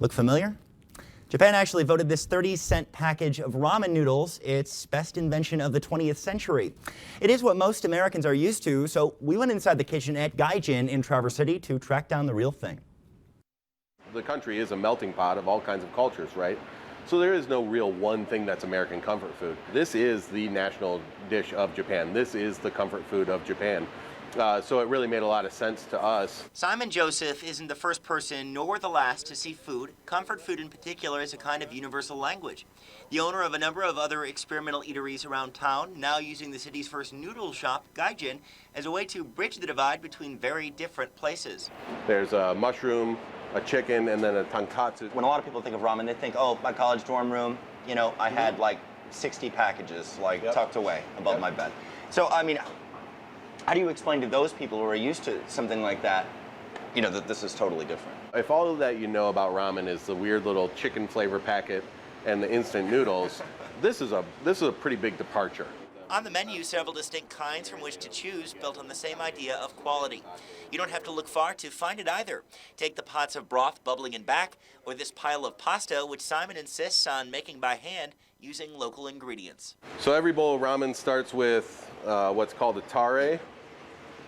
Look familiar? Japan actually voted this 30-cent package of ramen noodles its best invention of the 20th century. It is what most Americans are used to, so we went inside the kitchen at Gaijin in Traverse City to track down the real thing. The country is a melting pot of all kinds of cultures, right? So there is no real one thing that's American comfort food. This is the national dish of Japan. This is the comfort food of Japan. So it really made a lot of sense to us. Simon Joseph isn't the first person nor the last to see food. Comfort food in particular is a kind of universal language. The owner of a number of other experimental eateries around town, now using the city's first noodle shop, Gaijin, as a way to bridge the divide between very different places. There's a mushroom, a chicken, and then a tonkatsu. When a lot of people think of ramen, they think, oh, my college dorm room, you know, I had like 60 packages tucked away above my bed. So, I mean, how do you explain to those people who are used to something like that, you know, that this is totally different? If all that you know about ramen is the weird little chicken flavor packet and the instant noodles, this is a pretty big departure. On the menu, several distinct kinds from which to choose, built on the same idea of quality. You don't have to look far to find it either. Take the pots of broth bubbling in back, or this pile of pasta, which Simon insists on making by hand using local ingredients. So every bowl of ramen starts with what's called a tare,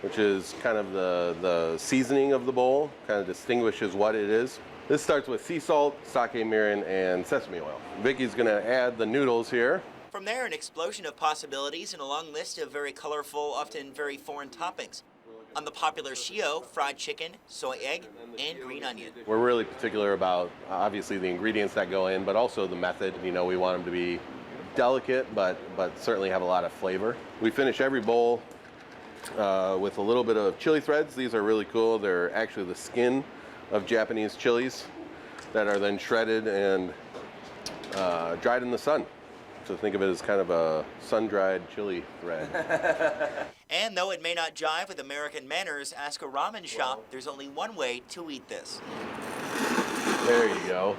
which is kind of the seasoning of the bowl, kind of distinguishes what it is. This starts with sea salt, sake mirin, and sesame oil. Vicky's gonna add the noodles here. From there, an explosion of possibilities and a long list of very colorful, often very foreign toppings. On the popular shio, fried chicken, soy egg, and green onion. We're really particular about, obviously, the ingredients that go in, but also the method. You know, we want them to be delicate, but certainly have a lot of flavor. We finish every bowl with a little bit of chili threads. These are really cool. They're actually the skin of Japanese chilies that are then shredded and dried in the sun. So think of it as kind of a sun-dried chili thread. And though it may not jive with American manners, ask a ramen shop, there's only one way to eat this. There you go.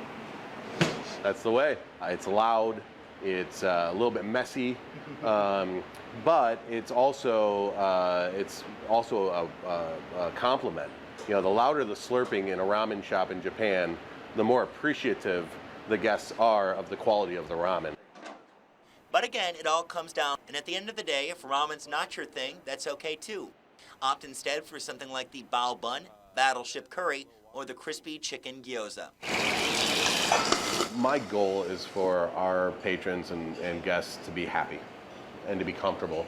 That's the way. It's loud. It's a little bit messy, but it's also a compliment. You know, the louder the slurping in a ramen shop in Japan, the more appreciative the guests are of the quality of the ramen. But again, it all comes down, and at the end of the day, if ramen's not your thing, that's okay too. Opt instead for something like the bao bun, battleship curry, or the crispy chicken gyoza. My goal is for our patrons and guests to be happy and to be comfortable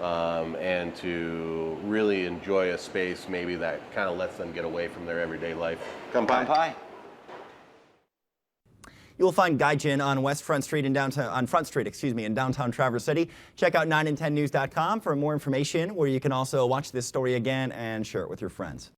and to really enjoy a space maybe that kind of lets them get away from their everyday life. Kanpai. You will find Gaijin on Front Street in downtown Traverse City. Check out 9and10news.com for more information, where you can also watch this story again and share it with your friends.